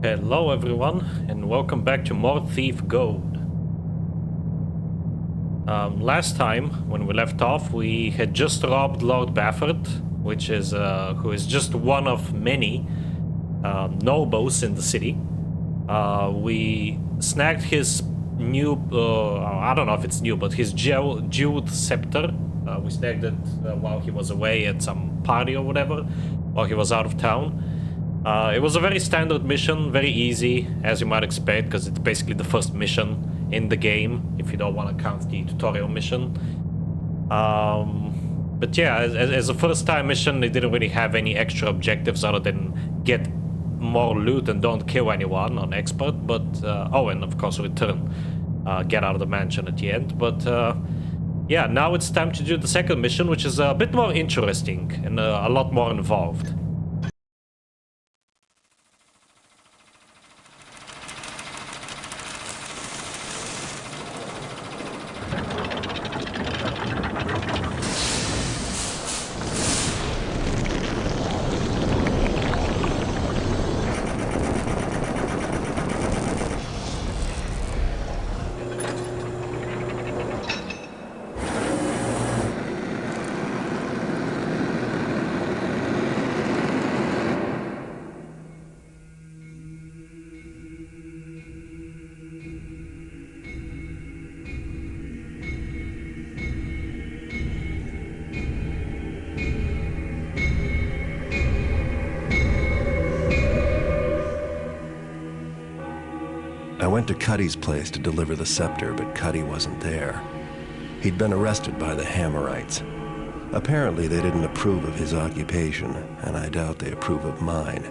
Hello everyone, and welcome back to more Thief Gold. Last time, when we left off, we had just robbed Lord Baffert, which is who is just one of many nobles in the city. We snagged his new, I don't know if it's new, but his jeweled scepter. We snagged it while he was away at some party or whatever, while he was out of town. It was a very standard mission, very easy, as you might expect, because it's basically the first mission in the game, if you don't want to count the tutorial mission. But yeah, as a first-time mission, it didn't really have any extra objectives other than get more loot and don't kill anyone on expert, but... oh, and of course return, get out of the mansion at the end, but... yeah, now it's time to do the second mission, which is a bit more interesting and a lot more involved. I went to Cuddy's place to deliver the scepter, but Cuddy wasn't there. He'd been arrested by the Hammerites. Apparently they didn't approve of his occupation, and I doubt they approve of mine.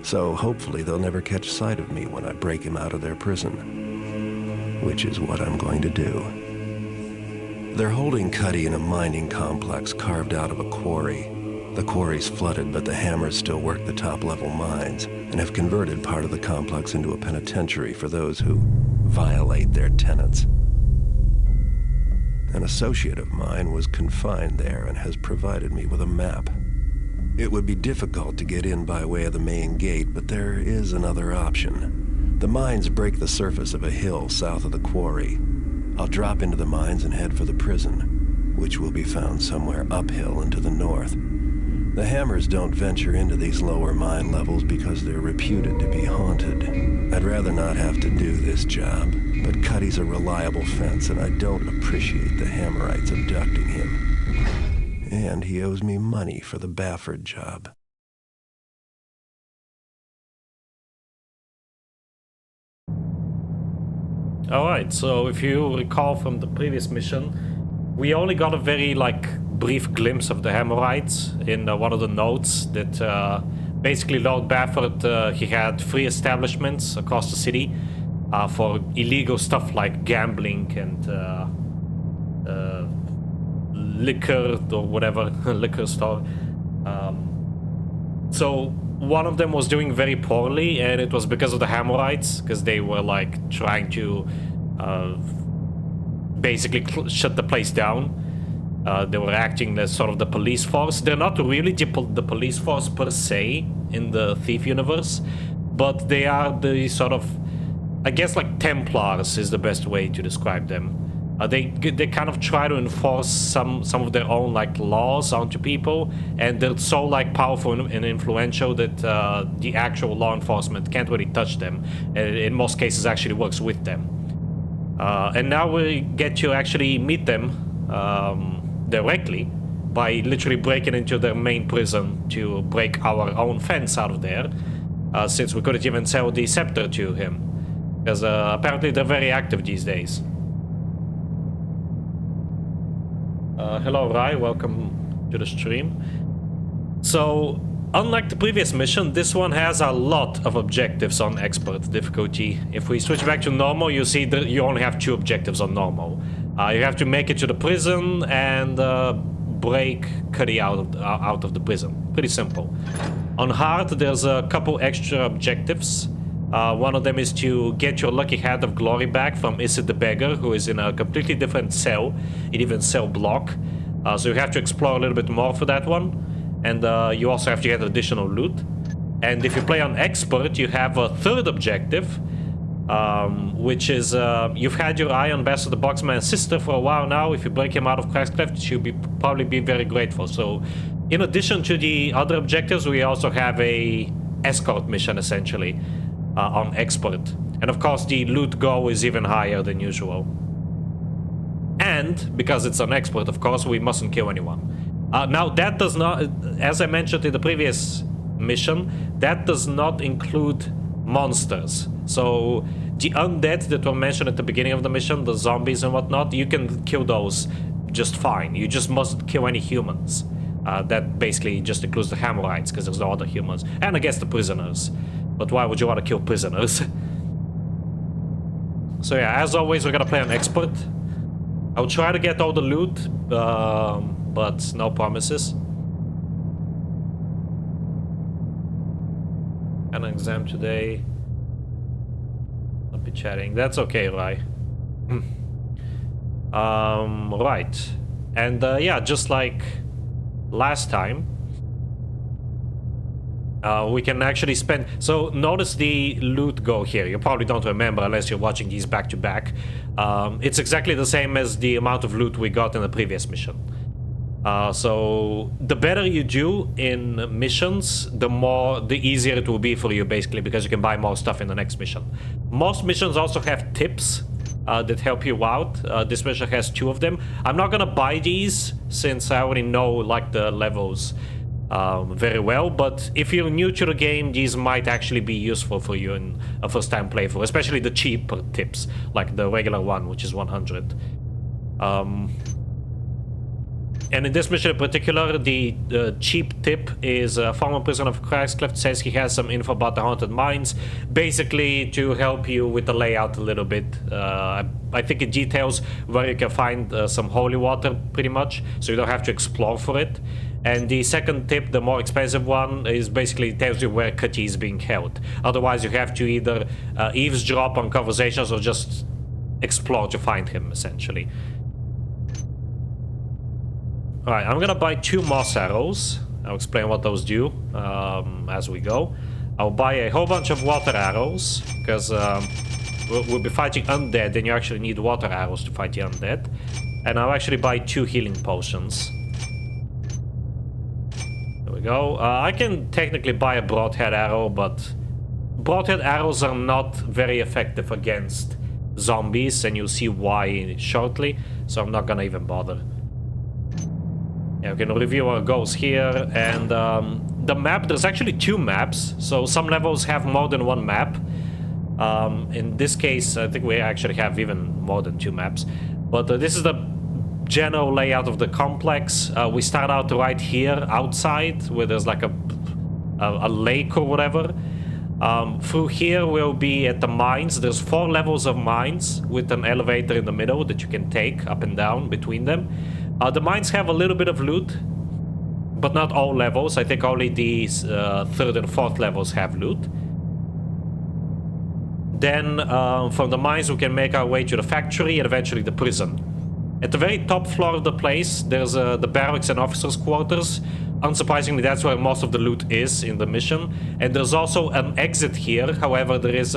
So hopefully they'll never catch sight of me when I break him out of their prison. Which is what I'm going to do. They're holding Cuddy in a mining complex carved out of a quarry. The quarry's flooded, but the Hammers still work the top-level mines and have converted part of the complex into a penitentiary for those who violate their tenets. An associate of mine was confined there and has provided me with a map. It would be difficult to get in by way of the main gate, but there is another option. The mines break the surface of a hill south of the quarry. I'll drop into the mines and head for the prison, which will be found somewhere uphill and to the north. The Hammers don't venture into these lower mine levels because they're reputed to be haunted. I'd rather not have to do this job, but Cuddy's a reliable fence and I don't appreciate the Hammerites abducting him. And he owes me money for the Baffert job. Alright, so if you recall from the previous mission, we only got a very, brief glimpse of the Hammerites in one of the notes that basically Lord Baffert, he had 3 establishments across the city for illegal stuff like gambling and liquor or whatever, liquor store. So one of them was doing very poorly, and it was because of the Hammerites, because they were trying to basically shut the place down. They were acting as sort of the police force. They're not really the police force per se in the Thief universe, but they are the sort of, I guess Templars is the best way to describe them. They kind of try to enforce some of their own laws onto people, and they're so powerful and influential that the actual law enforcement can't really touch them, and in most cases actually works with them. And now we get to actually meet them directly by literally breaking into their main prison to break our own fence out of there, since we couldn't even sell the scepter to him, because apparently they're very active these days. Hello Rai, welcome to the stream. So, unlike the previous mission, this one has a lot of objectives on expert difficulty. If we switch back to normal, you see that you only have 2 objectives on normal. You have to make it to the prison and break Cuddy out of the prison. Pretty simple. On hard, there's a couple extra objectives. One of them is to get your lucky hat of glory back from Isid the Beggar, who is in a completely different cell, an even cell block. So you have to explore a little bit more for that one. And you also have to get additional loot. And if you play on expert, you have a third objective, which is you've had your eye on Bastard the Boxman's sister for a while now. If you break him out of Cragscleft, she'll probably be very grateful. So in addition to the other objectives, we also have a escort mission essentially on expert. And of course the loot go is even higher than usual. And because it's on expert, of course, we mustn't kill anyone. Now that does not, as I mentioned in the previous mission, that does not include monsters. So the undead that were mentioned at the beginning of the mission, the zombies and whatnot, you can kill those just fine. You just mustn't kill any humans. That basically just includes the Hemorrhoids, because there's no other humans. And I guess the prisoners. But why would you want to kill prisoners? So yeah, as always, we're gonna play on expert. I'll try to get all the loot, but no promises. An exam today. I'll be chatting. That's okay, Rai. Right. And yeah, just like last time, we can actually spend... So notice the loot go here. You probably don't remember unless you're watching these back to back. It's exactly the same as the amount of loot we got in the previous mission. So the better you do in missions, the easier it will be for you, basically, because you can buy more stuff in the next mission. Most missions also have tips that help you out. This mission has 2 of them. I'm not gonna buy these since I already know like the levels very well, but if you're new to the game, these might actually be useful for you in a first time playthrough, especially the cheaper tips, like the regular one, which is 100. And in this mission in particular, the cheap tip is a former prisoner of Cragscleft says he has some info about the haunted mines, basically to help you with the layout a little bit. I think it details where you can find some holy water, pretty much, so you don't have to explore for it. And the second tip, the more expensive one, is basically tells you where Cutty is being held. Otherwise, you have to either eavesdrop on conversations or just explore to find him, essentially. Alright, I'm gonna buy 2 moss arrows. I'll explain what those do as we go. I'll buy a whole bunch of water arrows, because we'll be fighting undead, and you actually need water arrows to fight the undead. And I'll actually buy 2 healing potions. There we go. I can technically buy a broadhead arrow, but broadhead arrows are not very effective against zombies, and you'll see why shortly, so I'm not gonna even bother. Yeah, we can review our goals here, and the map, there's actually 2 maps, so some levels have more than 1 map. In this case, I think we actually have even more than 2 maps, but this is the general layout of the complex. We start out right here outside, where there's like a lake or whatever. Through here we'll be at the mines. There's 4 levels of mines with an elevator in the middle that you can take up and down between them. The mines have a little bit of loot, but not all levels. I think only the 3rd and 4th levels have loot. Then from the mines we can make our way to the factory and eventually the prison. At the very top floor of the place, there's the barracks and officers' quarters. Unsurprisingly, that's where most of the loot is in the mission. And there's also an exit here. However, there is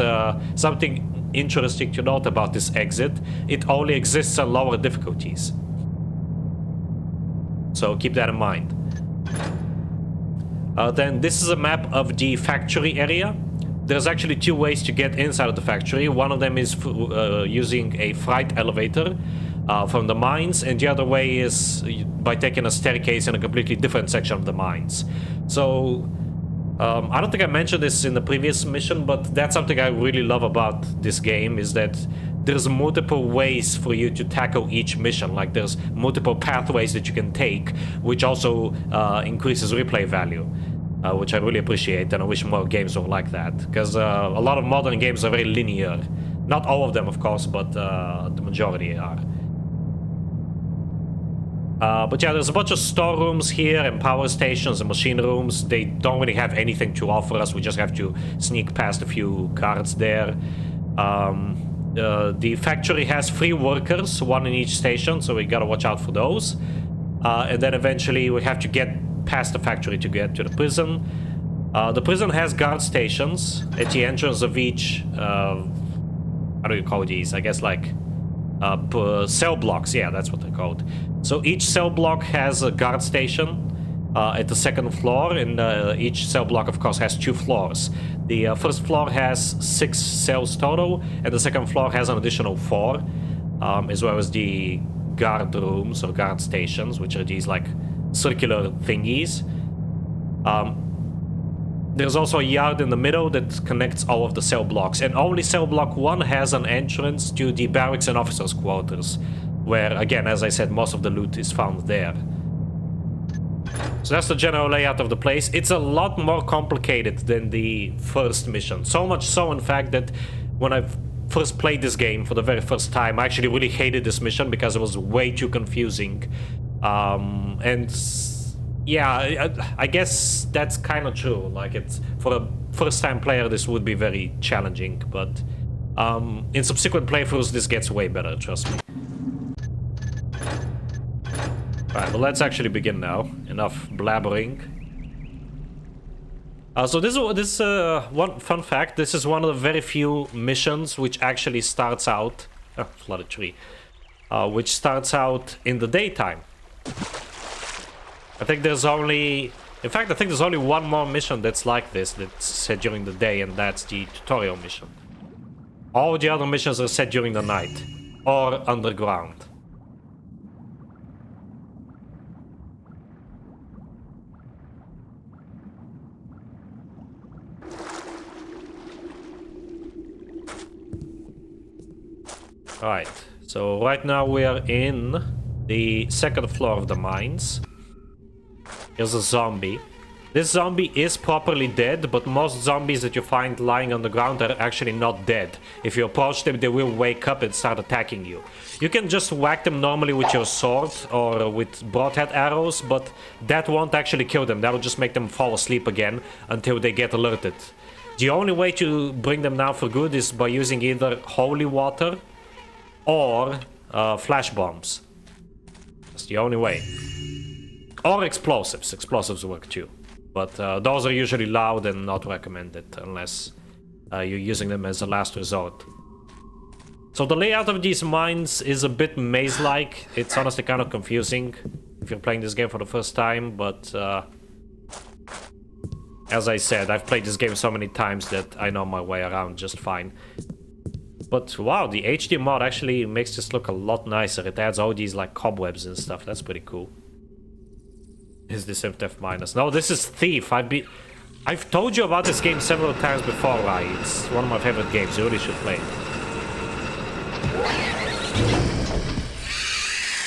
something interesting to note about this exit. It only exists on lower difficulties. So keep that in mind. Then this is a map of the factory area. There's actually 2 ways to get inside of the factory. One of them is using a freight elevator from the mines, and the other way is by taking a staircase in a completely different section of the mines. So I don't think I mentioned this in the previous mission, but that's something I really love about this game, is that there's multiple ways for you to tackle each mission. Like there's multiple pathways that you can take, which also increases replay value, which I really appreciate, and I wish more games were like that, because a lot of modern games are very linear. Not all of them, of course, but the majority are. But yeah, there's a bunch of storerooms here and power stations and machine rooms. They don't really have anything to offer us. We just have to sneak past a few guards there. The factory has 3 workers, 1 in each station, so we gotta watch out for those. And then eventually we have to get past the factory to get to the prison. The prison has guard stations at the entrance of each, how do you call these? I guess like cell blocks, yeah, that's what they're called. So each cell block has a guard station at the second floor, and each cell block, of course, has 2 floors. The first floor has 6 cells total, and the second floor has an additional 4, as well as the guard rooms or guard stations, which are these like circular thingies. There's also a yard in the middle that connects all of the cell blocks, and only cell block 1 has an entrance to the barracks and officers' quarters, where, again, as I said, most of the loot is found there. So that's the general layout of the place. It's a lot more complicated than the first mission. So much so, in fact, that when I first played this game for the very first time, I actually really hated this mission because it was way too confusing. And yeah, I guess that's kind of true. Like, it's for a first-time player, this would be very challenging, but in subsequent playthroughs, this gets way better, trust me. Alright, but let's actually begin now. Enough blabbering. So this one fun fact. This is one of the very few missions which actually starts out. Oh, flooded tree. Which starts out in the daytime. I think there's only. In fact, I think there's only one more mission that's like this, that's set during the day, and that's the tutorial mission. All the other missions are set during the night or underground. Alright, so right now we are in the second floor of the mines. Here's a zombie. This zombie is properly dead, but most zombies that you find lying on the ground are actually not dead. If you approach them, they will wake up and start attacking you. You can just whack them normally with your sword or with broadhead arrows, but that won't actually kill them. That will just make them fall asleep again until they get alerted. The only way to bring them down for good is by using either holy water or flash bombs. That's the only way. Or explosives. Explosives work too. But those are usually loud and not recommended unless you're using them as a last resort. So the layout of these mines is a bit maze-like. It's honestly kind of confusing if you're playing this game for the first time, but as I said, I've played this game so many times that I know my way around just fine. But wow, the HD mod actually makes this look a lot nicer. It adds all these like cobwebs and stuff. That's pretty cool. Is this MTF minus? No, this is Thief. I've told you about this game several times before, right? It's one of my favorite games. You really should play it.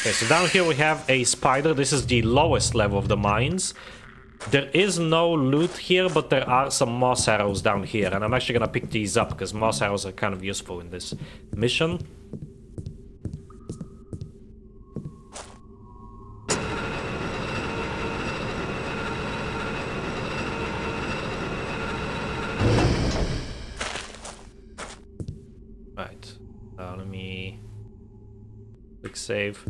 Okay, so down here we have a spider. This is the lowest level of the mines. There is no loot here, but there are some moss arrows down here, and I'm actually gonna pick these up because moss arrows are kind of useful in this mission. Right, let me quick save.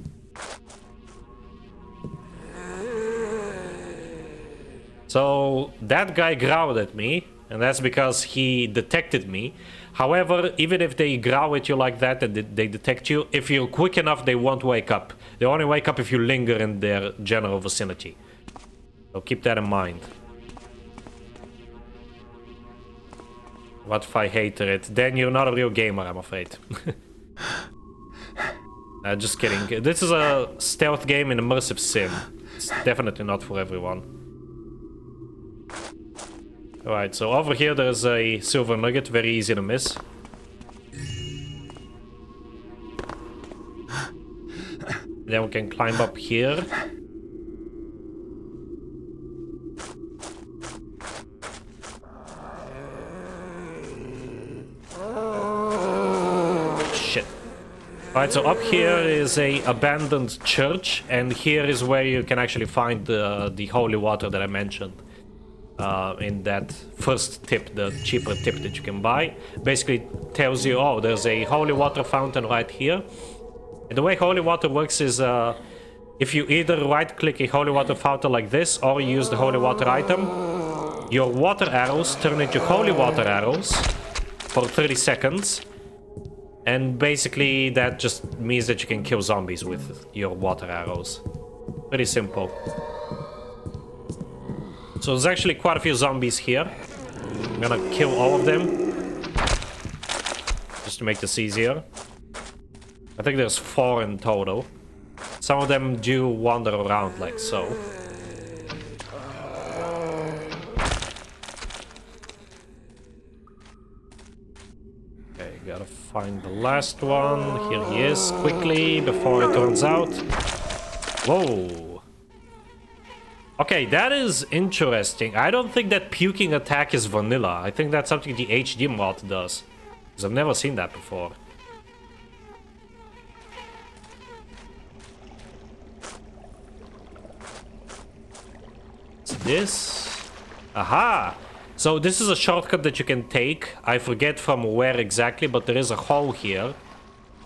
So that guy growled at me, and that's because he detected me. However, even if they growl at you like that and they detect you, if you're quick enough, they won't wake up. They only wake up if you linger in their general vicinity. So keep that in mind. What if I hated it? Then you're not a real gamer, I'm afraid. Just kidding. This is a stealth game in immersive sim. It's definitely not for everyone. Alright, so over here there's a silver nugget, very easy to miss. Then we can climb up here. Shit. Alright, so up here is a abandoned church, and here is where you can actually find the holy water that I mentioned. In that first tip, the cheaper tip that you can buy, basically tells you, oh, there's a holy water fountain right here. And the way holy water works is if you either right click a holy water fountain like this or use the holy water item, your water arrows turn into holy water arrows for 30 seconds. And basically that just means that you can kill zombies with your water arrows. Pretty simple. So there's actually quite a few zombies here. I'm gonna kill all of them. Just to make this easier. I think there's 4 in total. Some of them do wander around like so. Okay, gotta find the last one. Here he is, quickly, before it runs out. Whoa. Okay, that is interesting. I don't think that puking attack is vanilla. I think that's something the HD mod does. Because I've never seen that before. What's this? Aha! So this is a shortcut that you can take. I forget from where exactly, but there is a hole here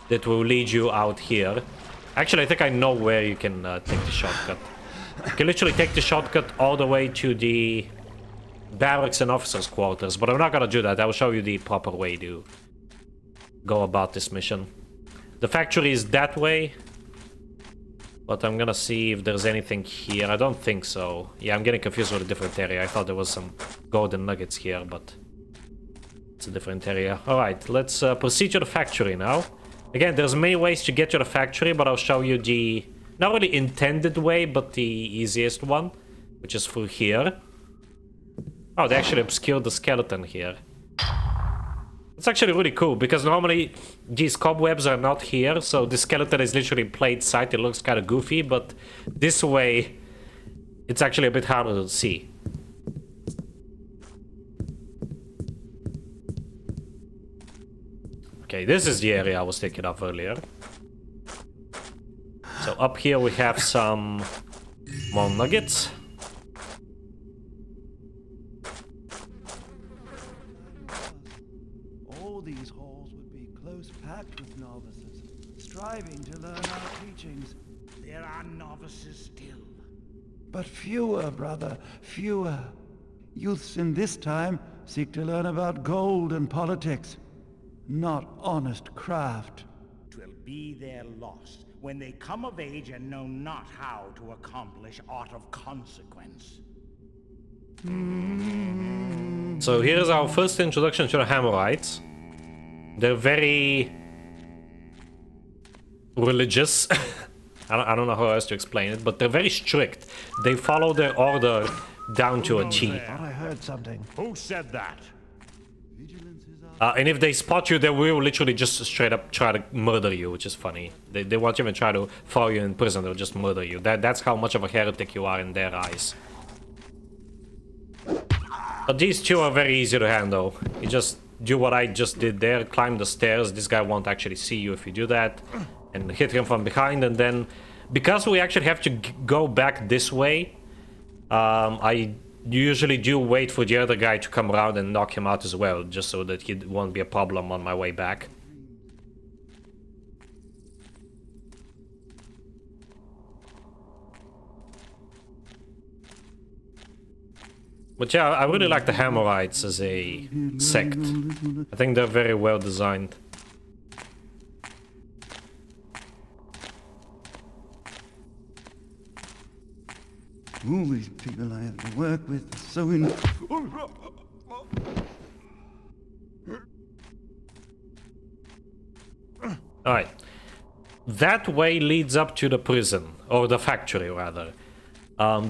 that will lead you out here. Actually, I think I know where you can take the shortcut. You can literally take the shortcut all the way to the barracks and officers' quarters, but I'm not gonna do that. I will show you the proper way to go about this mission. The factory is that way, but I'm gonna see if there's anything here. I don't think so. Yeah, I'm getting confused with a different area. I thought there was some golden nuggets here, but it's a different area. Alright, let's proceed to the factory now. Again, there's many ways to get to the factory, but I'll show you the not really intended way, but the easiest one, which is through here. Oh, they actually obscured the skeleton here. It's actually really cool, because normally these cobwebs are not here, so the skeleton is literally in plain sight. It looks kind of goofy, but this way, it's actually a bit harder to see. Okay, this is the area I was thinking of earlier. So up here we have some more nuggets. All these halls would be close packed with novices, striving to learn our teachings. There are novices still. But fewer, brother, fewer. Youths in this time seek to learn about gold and politics, not honest craft. 'Twill be their loss when they come of age and know not how to accomplish aught of consequence. So here's our first introduction to the Hammerites. They're very religious. I don't know how else to explain it, but they're very strict. They follow their order down to a T. Thought I heard something. Who said that? And if they spot you, they will literally just straight up try to murder you, which is funny. They won't even try to throw you in prison, they'll just murder you. That's how much of a heretic you are in their eyes. But these two are very easy to handle. You just do what I just did there, climb the stairs. This guy won't actually see you if you do that. And hit him from behind, and then... Because we actually have to go back this way, I usually do wait for the other guy to come around and knock him out as well, just so that he won't be a problem on my way back. But yeah, I really like the Hammerites as a sect. I think they're very well designed. All these people I have to work with are so in... Alright. That way leads up to the prison, or the factory rather.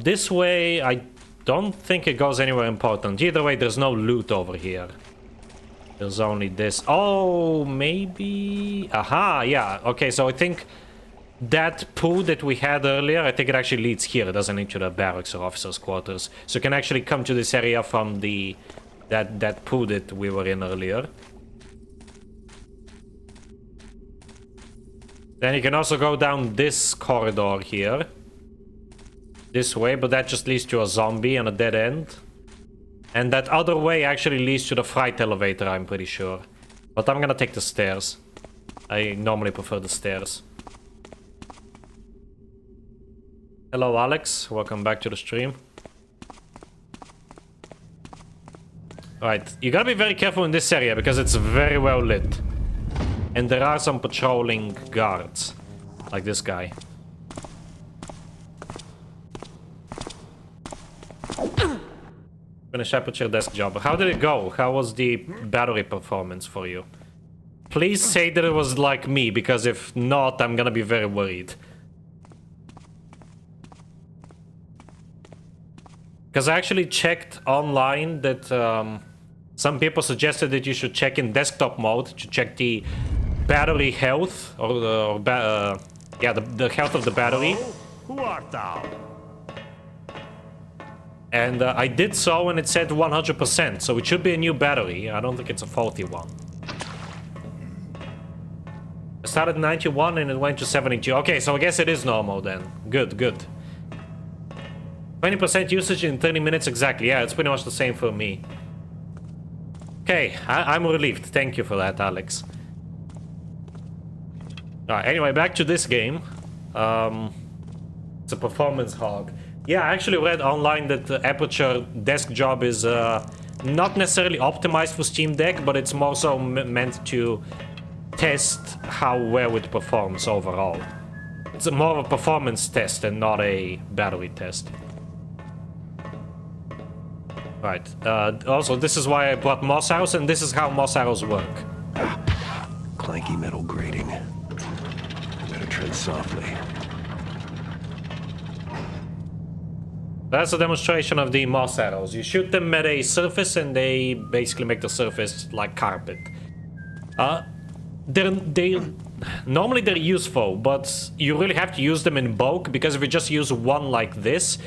This way, I don't think it goes anywhere important. Either way, there's no loot over here. There's only this. Oh, maybe... Aha, yeah. Okay, so I think that pool that we had earlier, I think it actually leads here. It doesn't lead to the barracks or officers' quarters. So you can actually come to this area from the... that pool that we were in earlier. Then you can also go down this corridor here. This way, but that just leads to a zombie and a dead end. And that other way actually leads to the freight elevator, I'm pretty sure. But I'm gonna take the stairs. I normally prefer the stairs. Hello, Alex. Welcome back to the stream. Right, you gotta be very careful in this area because it's very well lit. And there are some patrolling guards. Like this guy. Finish aperture desk job. How did it go? How was the battery performance for you? Please say that it was like me, because if not, I'm gonna be very worried. Because I actually checked online that some people suggested that you should check in desktop mode to check the battery health, or the health of the battery. Who art thou? And I did so, and it said 100%, so it should be a new battery. I don't think it's a faulty one. I started 91 and it went to 72. Okay, so I guess it is normal then. Good, good. 20% usage in 30 minutes exactly. Yeah, it's pretty much the same for me. Okay, I'm relieved. Thank you for that, Alex. Alright, anyway, back to this game. It's a performance hog. Yeah, I actually read online that the Aperture desk job is not necessarily optimized for Steam Deck, but it's more so meant to test how well it performs overall. It's more of a performance test and not a battery test. Right, also this is why I bought moss arrows, and this is how moss arrows work. Clanky metal grating. Better tread softly. That's a demonstration of the moss arrows. You shoot them at a surface and they basically make the surface like carpet. Normally they're useful, but you really have to use them in bulk, because if you just use one like this,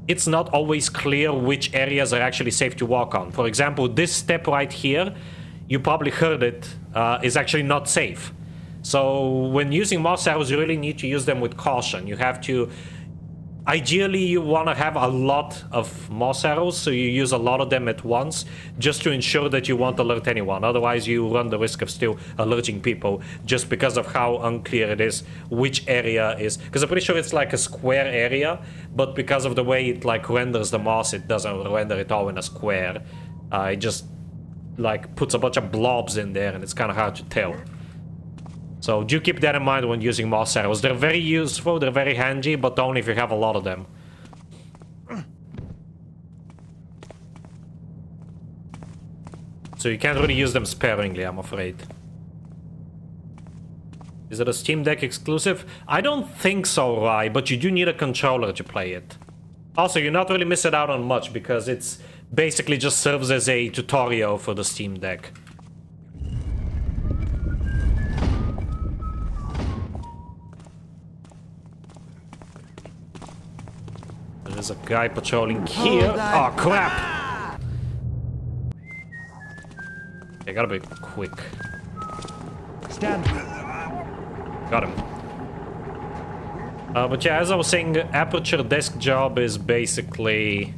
it's not always clear which areas are actually safe to walk on. For example, this step right here, you probably heard it, is actually not safe. So when using moss arrows, you really need to use them with caution. You have to... Ideally, you want to have a lot of moss arrows, so you use a lot of them at once, just to ensure that you won't alert anyone. Otherwise, you run the risk of still alerting people, just because of how unclear it is which area is. Because I'm pretty sure it's like a square area, but because of the way it like renders the moss, it doesn't render it all in a square. It just like puts a bunch of blobs in there, and it's kind of hard to tell. So do keep that in mind when using moss arrows. They're very useful, they're very handy, but only if you have a lot of them. So you can't really use them sparingly, I'm afraid. Is it a Steam Deck exclusive? I don't think so, Rai, but you do need a controller to play it. Also, you're not really missing out on much, because it's basically just serves as a tutorial for the Steam Deck. There's a guy patrolling here. Oh, crap! I gotta be quick. Stand. Got him. But yeah, as I was saying, Aperture desk job is basically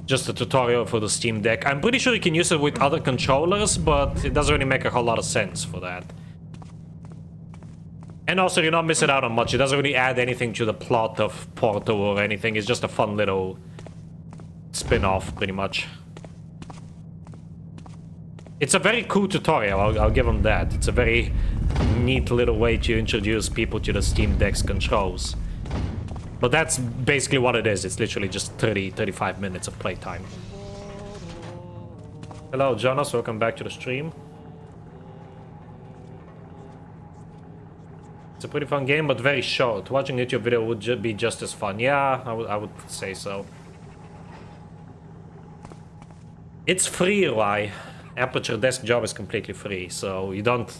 just a tutorial for the Steam Deck. I'm pretty sure you can use it with other controllers, but it doesn't really make a whole lot of sense for that. And also, you're not missing out on much. It doesn't really add anything to the plot of Portal or anything. It's just a fun little spin-off, pretty much. It's a very cool tutorial, I'll give them that. It's a very neat little way to introduce people to the Steam Deck's controls. But that's basically what it is. It's literally just 35 minutes of playtime. Hello, Jonas. Welcome back to the stream. It's a pretty fun game, but very short. Watching a YouTube video would be just as fun. Yeah, I would say so. It's free, Rai. Aperture desk job is completely free, so you don't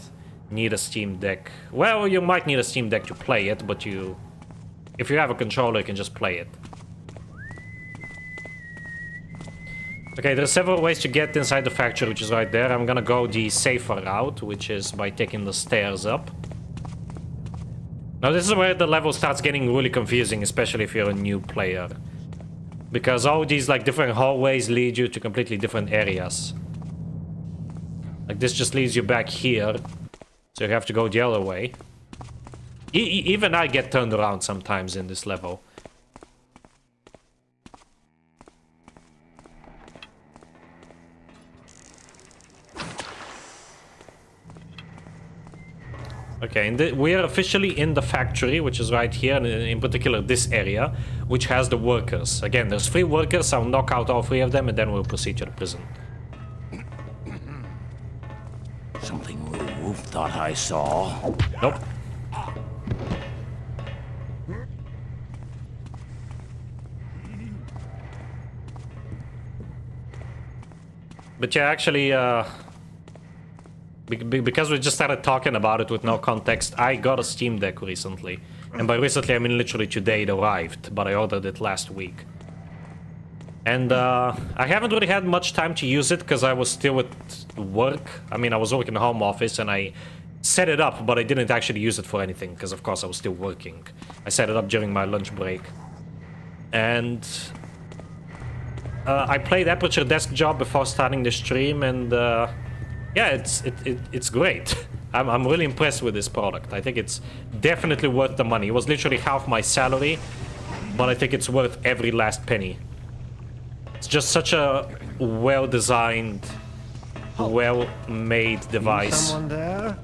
need a Steam Deck. Well, you might need a Steam Deck to play it, but if you have a controller, you can just play it. Okay, there are several ways to get inside the factory, which is right there. I'm gonna go the safer route, which is by taking the stairs up. Now this is where the level starts getting really confusing, especially if you're a new player. Because all these like different hallways lead you to completely different areas. Like this just leads you back here, so you have to go the other way. Even I get turned around sometimes in this level. Okay, and we are officially in the factory, which is right here, and in particular this area, which has the workers. Again, there's 3 workers, I'll knock out all 3 of them, and then we'll proceed to the prison. Something moved, thought I saw. Nope. But yeah, actually, because we just started talking about it with no context, I got a Steam Deck recently. And by recently, I mean literally today it arrived, but I ordered it last week. And I haven't really had much time to use it because I was still at work. I mean, I was working in the home office and I set it up, but I didn't actually use it for anything because, of course, I was still working. I set it up during my lunch break. And I played Aperture Desk Job before starting the stream, and yeah, it's great. I'm really impressed with this product. I think it's definitely worth the money. It was literally half my salary, but I think it's worth every last penny. It's just such a well-designed, well-made device. Someone there?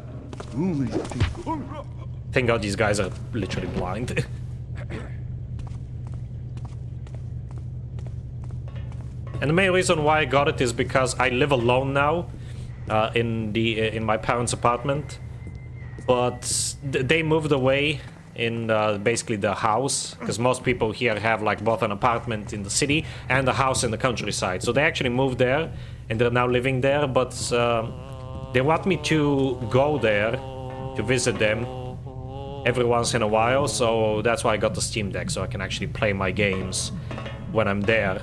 Thank God these guys are literally blind. And the main reason why I got it is because I live alone now in my parents' apartment, but they moved away in basically the house, because most people here have like both an apartment in the city and a house in the countryside. So they actually moved there and they're now living there, but they want me to go there to visit them every once in a while, so that's why I got the Steam Deck, so I can actually play my games when I'm there.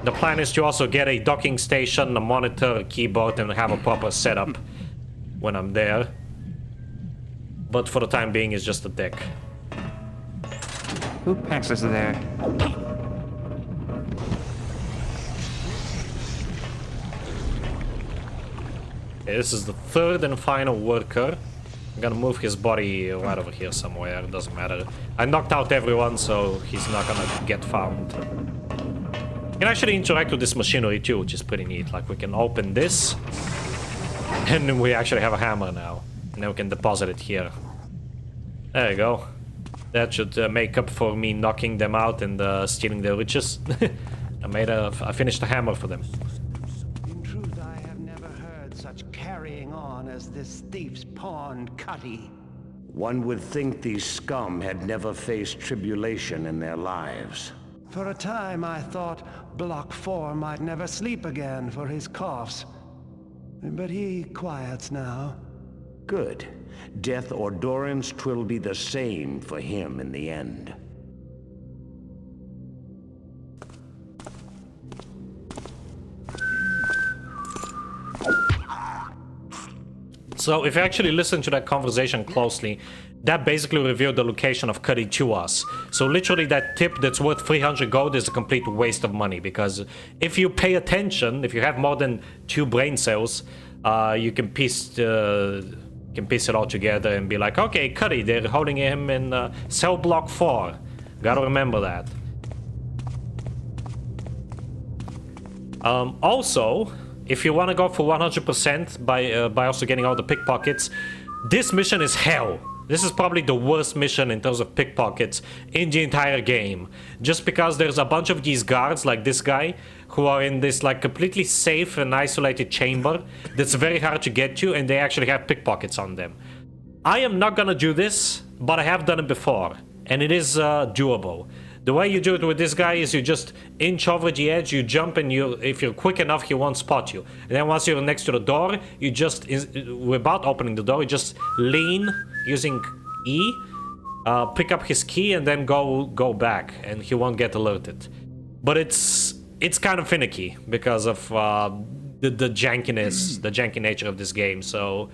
The plan is to also get a docking station, a monitor, a keyboard, and have a proper setup when I'm there. But for the time being, it's just a deck. Who packs us there? Okay, this is the 3rd and final worker. I'm gonna move his body right over here somewhere, it doesn't matter. I knocked out everyone, so he's not gonna get found. You can actually interact with this machinery too, which is pretty neat. Like, we can open this, and we actually have a hammer now. And then we can deposit it here. There you go. That should make up for me knocking them out and stealing their riches. I finished the hammer for them. In truth, I have never heard such carrying on as this thief's pawn Cutty. One would think these scum had never faced tribulation in their lives. For a time, I thought Block 4 might never sleep again for his coughs. But he quiets now. Good. Death or durance, 'twill be the same for him in the end. So if you actually listen to that conversation closely, that basically revealed the location of Cuddy to us. So literally that tip that's worth 300 gold is a complete waste of money, because if you pay attention, if you have more than 2 brain cells, you can piece it all together and be like, okay, Cuddy, they're holding him in cell block 4. Gotta remember that. Also, if you want to go for 100% by also getting all the pickpockets, this mission is hell. This is probably the worst mission in terms of pickpockets in the entire game. Just because there's a bunch of these guards, like this guy, who are in this like completely safe and isolated chamber that's very hard to get to, and they actually have pickpockets on them. I am not gonna do this, but I have done it before, and it is doable. The way you do it with this guy is you just inch over the edge, you jump, and if you're quick enough, he won't spot you. And then once you're next to the door, you just, without opening the door, you just lean using E, pick up his key, and then go back, and he won't get alerted. But it's kind of finicky because of the jankiness, the janky nature of this game. So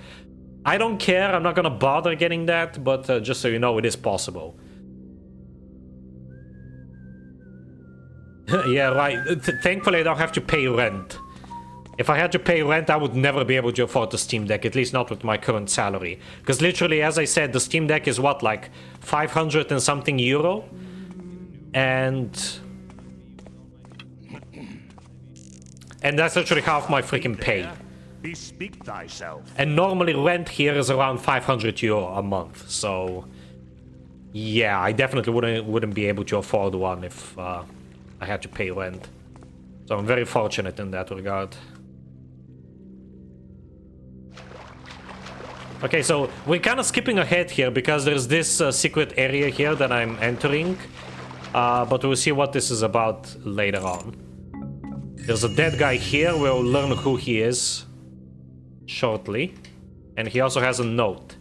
I don't care. I'm not gonna bother getting that, but just so you know, it is possible. Yeah, right. Thankfully, I don't have to pay rent. If I had to pay rent, I would never be able to afford the Steam Deck, at least not with my current salary. Because literally, as I said, the Steam Deck is what, like 500 and something euro? And that's literally half my freaking pay. Bespeak thyself. And normally rent here is around 500 euro a month, so yeah, I definitely wouldn't be able to afford one if I had to pay rent. So I'm very fortunate in that regard. Okay, so we're kind of skipping ahead here because there's this secret area here that I'm entering. But we'll see what this is about later on. There's a dead guy here. We'll learn who he is shortly. And he also has a note.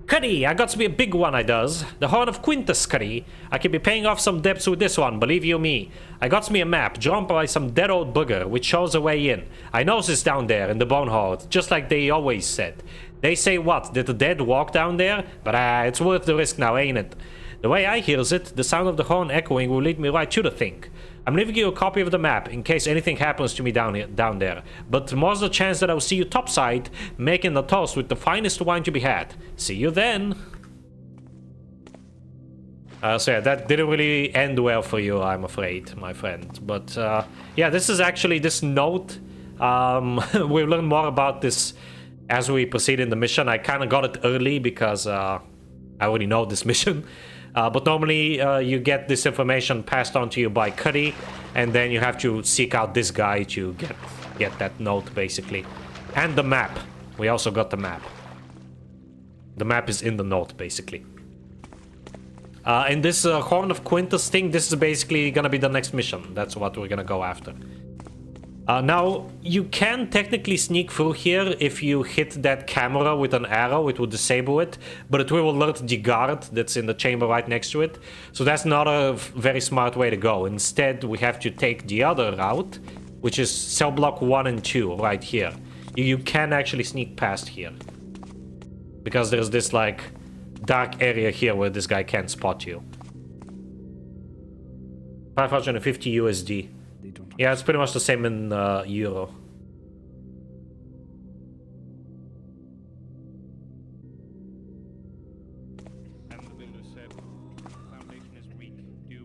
Cuddy, I got me a big one, I does. The Horn of Quintus, Cuddy. I can be paying off some debts with this one, believe you me. I got me a map, drawn by some dead old bugger, which shows a way in. I knows it's down there in the Bone Horde, just like they always said. They say what, did the dead walk down there? But it's worth the risk now, ain't it? The way I hears it, the sound of the horn echoing will lead me right to the thing. I'm leaving you a copy of the map in case anything happens to me down there. But more's the chance that I'll see you topside, making a toast with the finest wine to be had. See you then. So yeah, that didn't really end well for you, I'm afraid, my friend. But yeah, this is actually this note. We'll learn more about this as we proceed in the mission. I kind of got it early because I already know this mission. But normally you get this information passed on to you by Cuddy, and then you have to seek out this guy to get that note, basically. And the map. We also got the map. The map is in the note, basically. And this Horn of Quintus thing, this is basically gonna be the next mission. That's what we're gonna go after. Now, you can technically sneak through here if you hit that camera with an arrow. It will disable it, but it will alert the guard that's in the chamber right next to it. So that's not a very smart way to go. Instead, we have to take the other route, which is cell block 1 and 2 right here. You can actually sneak past here. Because there's this, like, dark area here where this guy can't spot you. 550 USD. Yeah, it's pretty much the same in euro.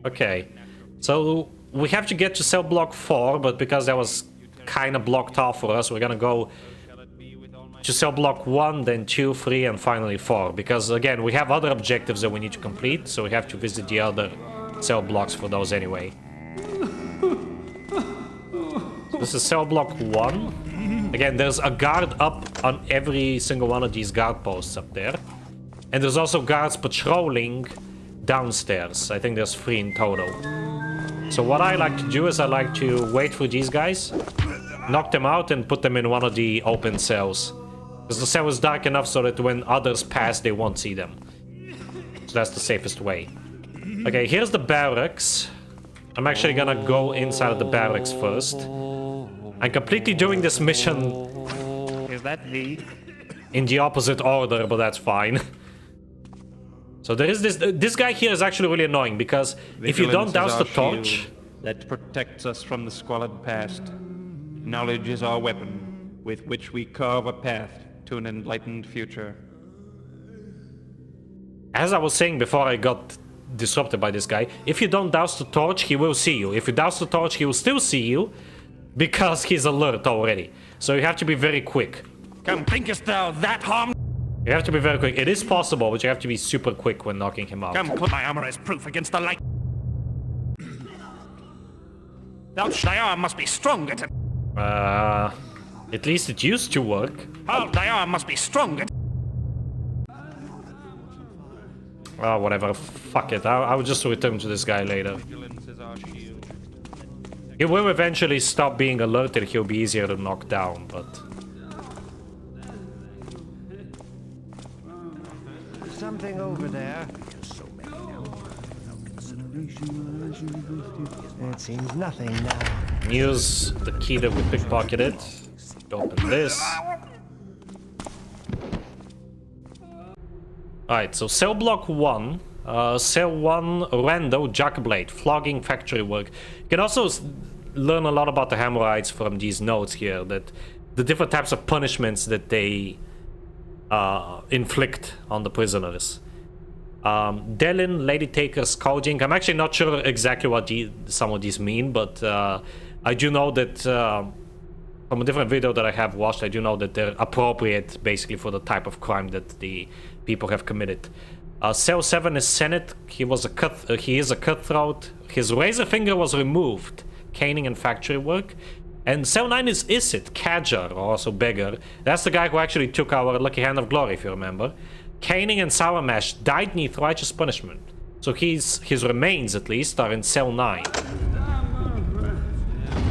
Okay, so we have to get to cell block 4, but because that was kind of blocked off for us, we're gonna go to cell block 1, then 2, 3, and finally 4. Because again, we have other objectives that we need to complete, so we have to visit the other cell blocks for those anyway. This is cell block 1. Again, there's a guard up on every single one of these guard posts up there. And there's also guards patrolling downstairs. I think there's 3 in total. So what I like to do is I like to wait for these guys, knock them out, and put them in one of the open cells. Because the cell is dark enough so that when others pass, they won't see them. So that's the safest way. Okay, here's the barracks. I'm actually gonna go inside of the barracks first. I'm completely doing this mission Is that thee? in the opposite order, but that's fine. So there is this guy here is actually really annoying because if you don't douse the torch that protects us from the squalid past. Knowledge is our weapon with which we carve a path to an enlightened future. As I was saying before I got disrupted by this guy, if you don't douse the torch, he will see you. If you douse the torch, he will still see you because he's alert already. So you have to be very quick. Come, thinkest thou that harm? You have to be very quick. It is possible, but you have to be super quick when knocking him out. Come, put my armor as proof against the light. Thy arm must be stronger to... At least it used to work. Oh, thy arm must be stronger. Oh, whatever. Fuck it. I'll just return to this guy later. Vigilance is our shield. He will eventually stop being alerted. He'll be easier to knock down, but... Something over there. It seems nothing now. Use the key that we pickpocketed. Open this. Alright, so cell block 1. Cell 1, Rando, Jackblade, flogging, factory work. You can also learn a lot about the hemorrhoids from these notes here. That the different types of punishments that they inflict on the prisoners. Delin, Lady Taker, Scourging. I'm actually not sure exactly what some of these mean, but I do know that from a different video that I have watched, I do know that they're appropriate basically for the type of crime that the people have committed. Cell 7 is Senate. He is a cutthroat. His razor finger was removed, caning and factory work. And Cell 9 is Isit, Kadjar, or also Beggar. That's the guy who actually took our Lucky Hand of Glory, if you remember. Caning and Sour Mash died neath righteous punishment. So his remains, at least, are in Cell 9.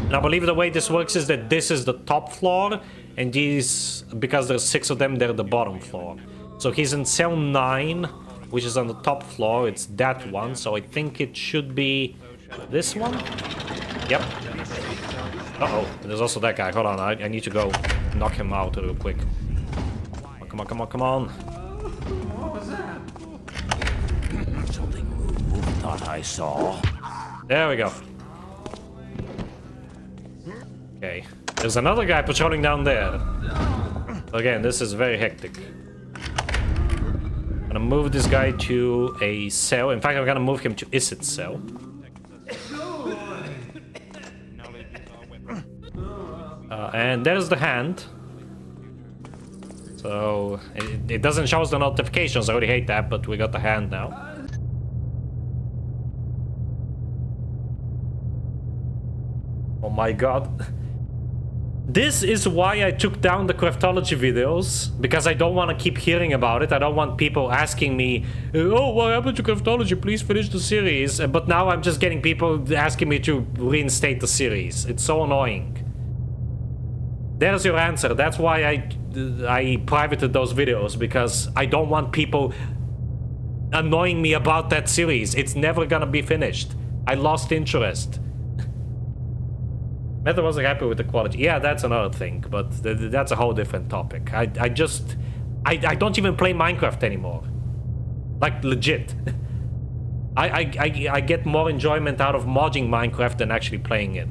And I believe the way this works is that this is the top floor, and these, because there's 6 of them, they're the bottom floor. So he's in Cell 9, which is on the top floor. It's that one, so I think it should be this one? Yep. Uh-oh, there's also that guy. Hold on, I need to go knock him out real quick. Oh, come on, come on, come on. Something moved, thought I saw. There we go. Okay, there's another guy patrolling down there. Again, this is very hectic. I'm gonna move this guy to a cell. In fact, I'm gonna move him to Isit's cell. And there's the hand. So it doesn't show us the notifications. I already hate that, but we got the hand now. Oh my god. This is why I took down the craftology videos, because I don't want to keep hearing about it. I don't want people asking me, oh, what happened to craftology? Please finish the series. But now I'm just getting people asking me to reinstate the series. It's so annoying. There's your answer. That's why I privated those videos, because I don't want people annoying me about that series. It's never gonna be finished. I lost interest. Meta wasn't happy with the quality. Yeah, that's another thing, but that's a whole different topic. I don't even play Minecraft anymore. Like, legit. I get more enjoyment out of modding Minecraft than actually playing it.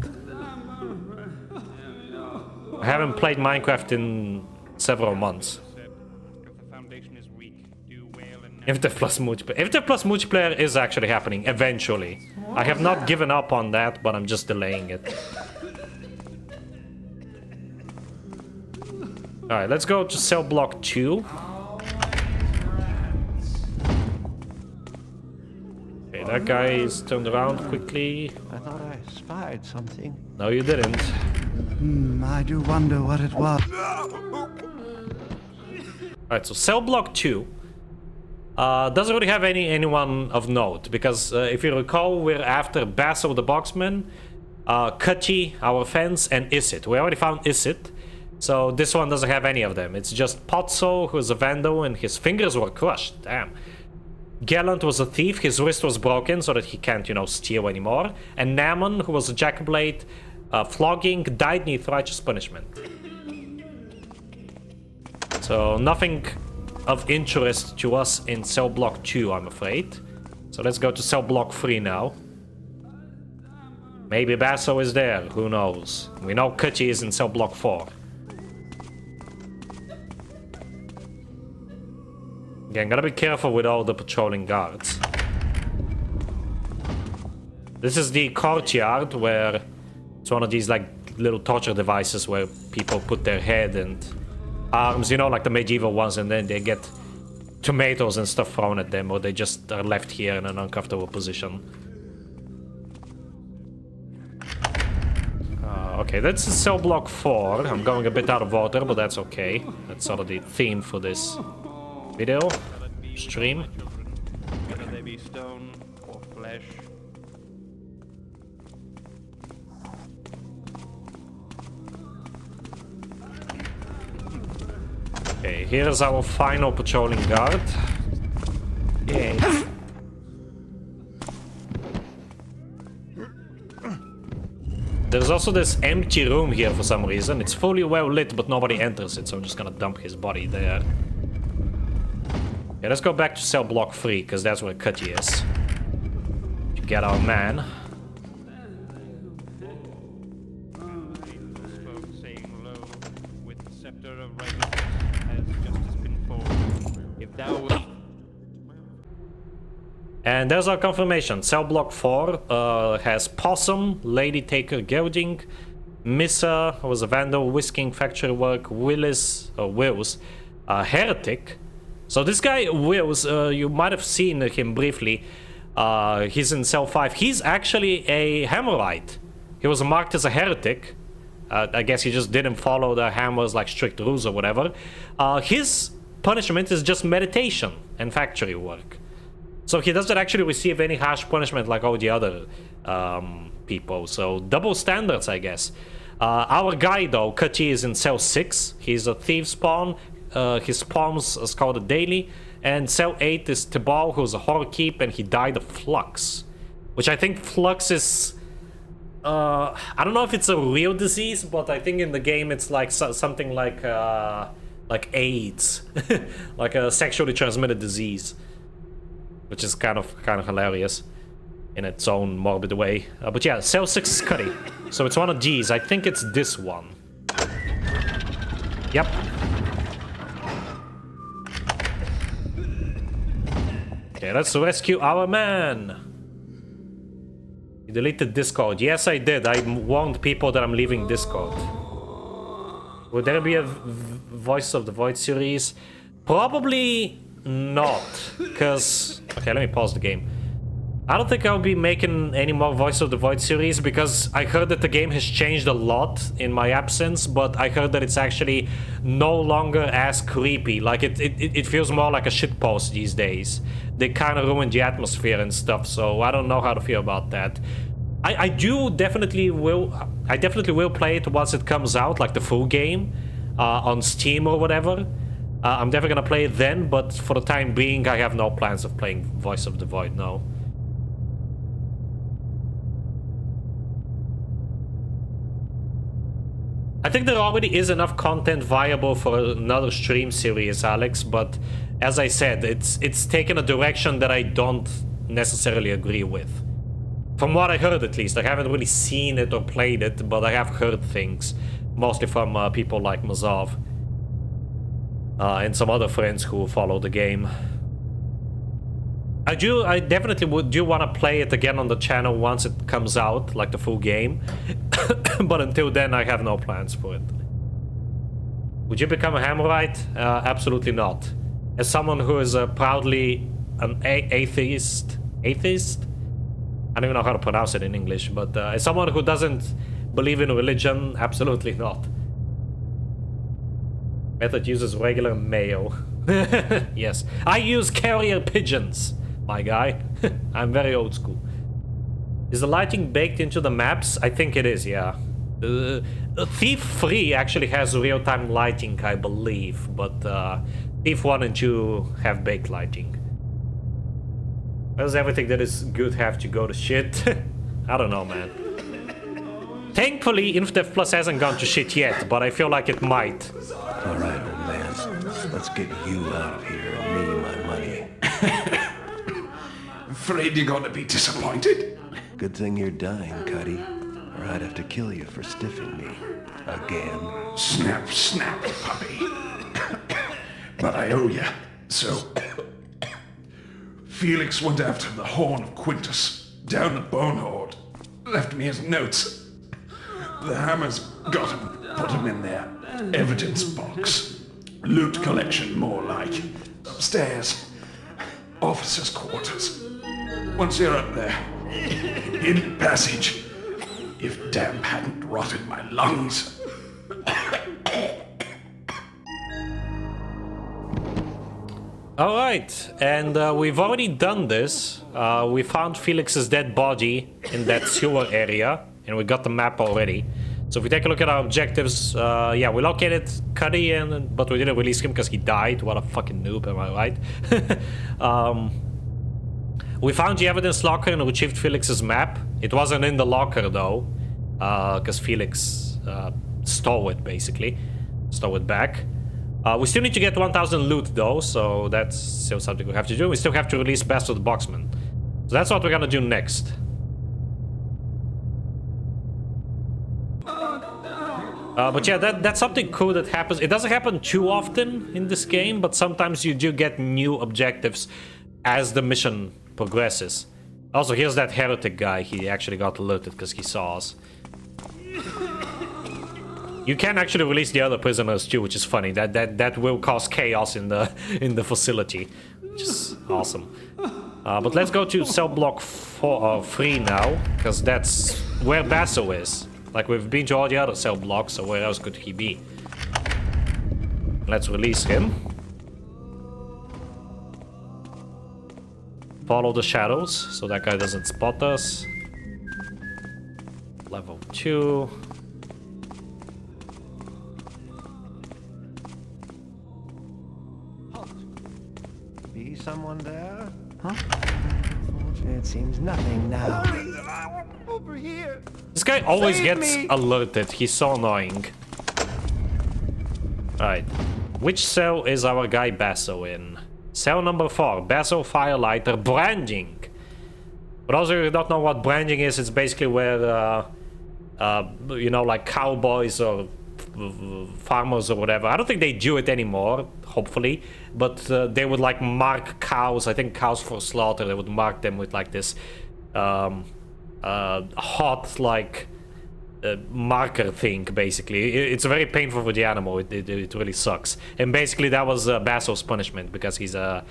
I haven't played Minecraft in several months. If the plus multiplayer is actually happening, eventually. I have not given up on that, but I'm just delaying it. Alright, let's go to cell block 2. Okay, that guy is turned around quickly. I thought I spied something. No, you didn't. I do wonder what it was. Alright, so cell block 2 doesn't really have anyone of note, because if you recall, we're after Basso the Boxman, Cutty, our fence, and Isit. We already found Isit. So this one doesn't have any of them. It's just Pozzo, who is a vandal, and his fingers were crushed. Damn. Gallant was a thief. His wrist was broken so that he can't, steal anymore. And Nammon, who was a jackblade, flogging, died neath righteous punishment. So nothing of interest to us in cell block 2, I'm afraid. So let's go to cell block 3 now. Maybe Basso is there. Who knows? We know Cutty is in cell block 4. Again, gotta be careful with all the patrolling guards. This is the courtyard, where it's one of these like little torture devices where people put their head and arms, like the medieval ones, and then they get tomatoes and stuff thrown at them, or they just are left here in an uncomfortable position. Okay, that's cell block 4. I'm going a bit out of order, but that's okay. That's sort of the theme for this video stream. Whether they be stone or flesh. Okay, here's our final patrolling guard. Yay. There's also this empty room here for some reason. It's fully well lit, but nobody enters it, so I'm just gonna dump his body there. Okay, let's go back to cell block 3, because that's where Cutty is. To get our man. And there's our confirmation. Cell block 4 has Possum, Lady Taker Gelding, Missa was a vandal, whisking factory work. Willis heretic. So this guy Wills, you might have seen him briefly. He's in cell 5. He's actually a Hammerite. He was marked as a heretic. I guess he just didn't follow the Hammer's like strict rules or whatever. His punishment is just meditation and factory work. So he doesn't actually receive any harsh punishment like all the other people. So double standards, I guess. Our guy though, Cutty, is in cell 6. He's a thief spawn. His spawns are scouted daily. And cell 8 is Tibal, who's a horror keep, and he died of flux. Which I think flux is... I don't know if it's a real disease, but I think in the game it's like something like AIDS. Like a sexually transmitted disease. Which is kind of hilarious in its own morbid way. But yeah, cell 6 is Cuddy. So it's one of these. I think it's this one. Yep. Okay, let's rescue our man. You deleted Discord. Yes, I did. I warned people that I'm leaving Discord. Would there be a Voice of the Void series? Probably not. Because... Okay, let me pause the game. I don't think I'll be making any more Voice of the Void series because I heard that the game has changed a lot in my absence, but I heard that it's actually no longer as creepy. Like, it feels more like a shitpost these days. They kind of ruined the atmosphere and stuff, so I don't know how to feel about that. I definitely will play it once it comes out, like the full game, on Steam or whatever. I'm definitely gonna play it then, but for the time being, I have no plans of playing Voice of the Void, no. I think there already is enough content viable for another stream series, Alex, but as I said, it's taken a direction that I don't necessarily agree with. From what I heard, at least. I haven't really seen it or played it, but I have heard things, mostly from people like Mazov. And some other friends who follow the game. I definitely do want to play it again on the channel once it comes out, like the full game. But until then, I have no plans for it. Would you become a Hammerite? Absolutely not. As someone who is proudly an atheist? Atheist? I don't even know how to pronounce it in English, but as someone who doesn't believe in religion, absolutely not. Method uses regular mail. Yes. I use carrier pigeons, my guy. I'm very old school. Is the lighting baked into the maps? I think it is, yeah. Thief 3 actually has real-time lighting, I believe, but Thief 1 and 2 have baked lighting. Why does everything that is good have to go to shit? I don't know, man. Thankfully, InfDev Plus hasn't gone to shit yet, but I feel like it might. All right, old man. Let's get you out of here and me my money. Afraid you're gonna be disappointed? Good thing you're dying, Cuddy, or I'd have to kill you for stiffing me. Again. Snap, snap, puppy. But I owe you, so... Felix went after the Horn of Quintus, down at Bonehorde. Left me his notes. The Hammers got him, put him in their evidence box. Loot collection, more like. Upstairs. Officers' quarters. Once you're up there, in the passage, if damp hadn't rotted my lungs. Alright, and we've already done this. We found Felix's dead body in that sewer area, and we got the map already. So if we take a look at our objectives, yeah, we located Cuddy, but we didn't release him because he died. What a fucking noob, am I right? We found the evidence locker and retrieved Felix's map. It wasn't in the locker though, because Felix stole it basically. Stole it back. We still need to get 1000 loot though, so that's still something we have to do. We still have to release Bastard Boxman. So that's what we're gonna do next. But yeah, that's something cool that happens. It doesn't happen too often in this game, but sometimes you do get new objectives as the mission progresses. Also, here's that heretic guy. He actually got alerted because he saw us. You can actually release the other prisoners too, which is funny. That will cause chaos in the facility, which is awesome. But let's go to cell block 3 now, because that's where Basso is. Like, we've been to all the other cell blocks, so where else could he be? Let's release him. Follow the shadows, so that guy doesn't spot us. Level 2. Be someone there? Huh? Unfortunately, it seems nothing now. Over here! This guy always Save gets me! alerted. He's so annoying. Alright. Which cell is our guy Basso in? Cell number 4. Basso Firelighter Branding. For those of you who don't know what branding is, it's basically where, you know, like cowboys or farmers or whatever. I don't think they do it anymore, hopefully. But they would, like, mark cows. I think cows for slaughter. They would mark them with, like, this hot, like, marker thing, basically. It's very painful for the animal. It really sucks. And basically that was Basso's punishment, because he's a